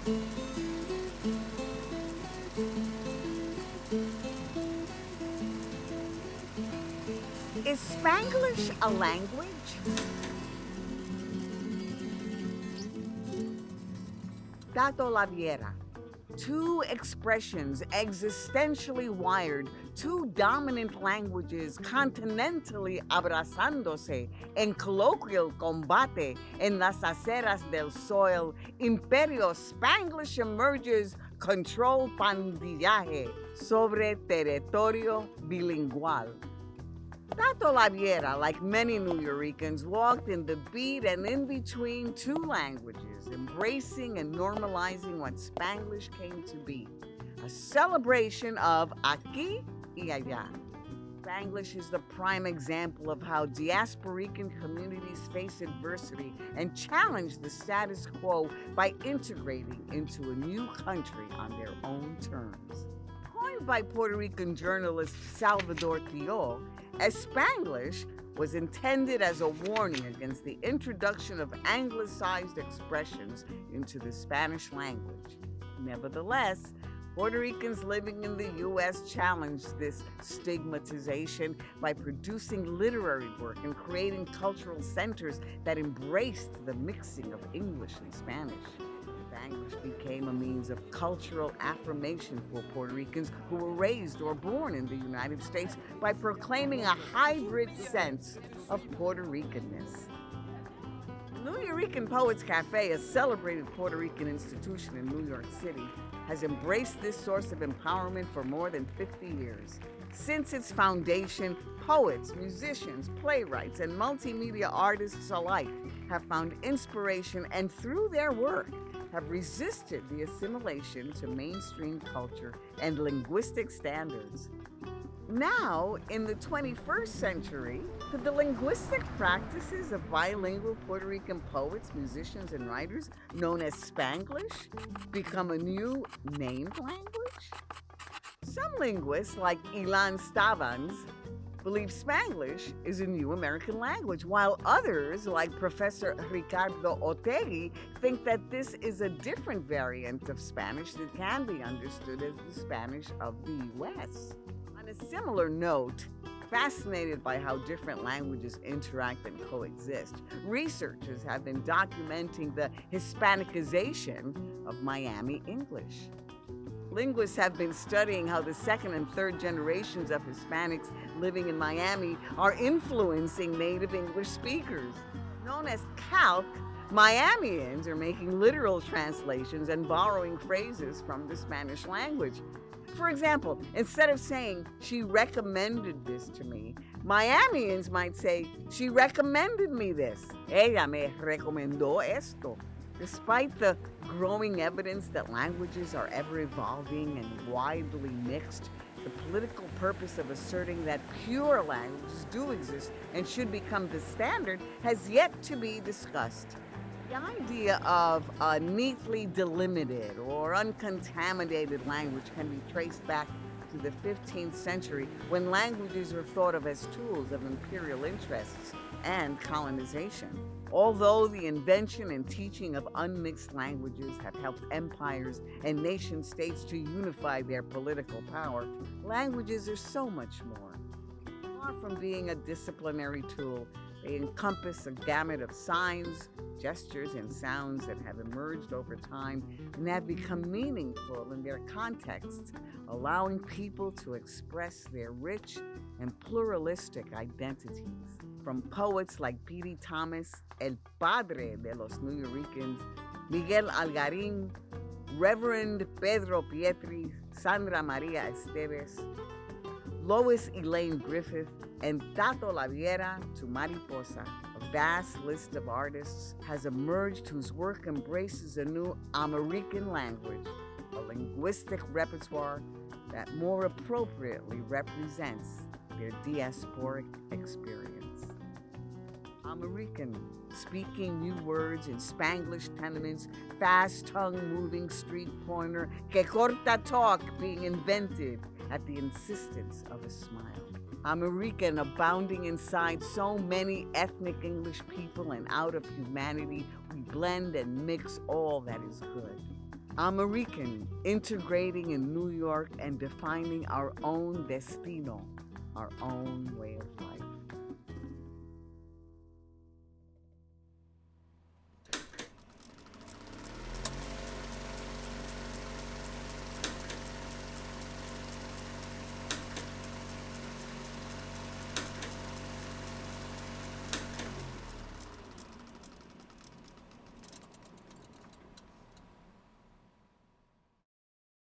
Is Spanglish a language? Tato Laviera. Two expressions existentially wired, two dominant languages continentally abrazándose en colloquial combate en las aceras del soil. Imperio Spanglish emerges, control pandillaje sobre territorio bilingual. Tato Laviera, like many New Yorkers, walked in the beat and in between two languages, embracing and normalizing what Spanglish came to be, a celebration of aquí y allá. Spanglish is the prime example of how Diasporican communities face adversity and challenge the status quo by integrating into a new country on their own terms. Coined by Puerto Rican journalist Salvador Tio, as Spanglish was intended as a warning against the introduction of anglicized expressions into the Spanish language. Nevertheless, Puerto Ricans living in the U.S. challenged this stigmatization by producing literary work and creating cultural centers that embraced the mixing of English and Spanish. Spanglish became a means of cultural affirmation for Puerto Ricans who were raised or born in the United States by proclaiming a hybrid sense of Puerto Ricanness. New Yorican Poets Cafe, a celebrated Puerto Rican institution in New York City, has embraced this source of empowerment for more than 50 years. Since its foundation, poets, musicians, playwrights, and multimedia artists alike have found inspiration and, through their work, have resisted the assimilation to mainstream culture and linguistic standards. Now, in the 21st century, could the linguistic practices of bilingual Puerto Rican poets, musicians, and writers, known as Spanglish, become a new named language? Some linguists, like Ilan Stavans, believe Spanglish is a new American language, while others, like Professor Ricardo Otegui, think that this is a different variant of Spanish that can be understood as the Spanish of the U.S. On a similar note, fascinated by how different languages interact and coexist, researchers have been documenting the Hispanicization of Miami English. Linguists have been studying how the second and third generations of Hispanics living in Miami are influencing native English speakers. Known as calc, Miamians are making literal translations and borrowing phrases from the Spanish language. For example, instead of saying, "She recommended this to me," Miamians might say, "She recommended me this. Ella me recomendó esto." Despite the growing evidence that languages are ever evolving and widely mixed, the political purpose of asserting that pure languages do exist and should become the standard has yet to be discussed. The idea of a neatly delimited or uncontaminated language can be traced back to the 15th century, when languages were thought of as tools of imperial interests and colonization. Although the invention and teaching of unmixed languages have helped empires and nation states to unify their political power, languages are so much more. Far from being a disciplinary tool, they encompass a gamut of signs, gestures, and sounds that have emerged over time and have become meaningful in their contexts, allowing people to express their rich and pluralistic identities. From poets like P.D. Thomas, El Padre de los New Yorkers, Miguel Algarín, Reverend Pedro Pietri, Sandra Maria Esteves, Lois Elaine Griffith, and Tato Laviera to Mariposa, a vast list of artists has emerged whose work embraces a new American language, a linguistic repertoire that more appropriately represents their diasporic experience. American, speaking new words in Spanglish tenements, fast-tongue moving street corner, que corta talk being invented at the insistence of a smile. American abounding inside so many ethnic English people, and out of humanity we blend and mix all that is good. American, integrating in New York and defining our own destino, our own way of life.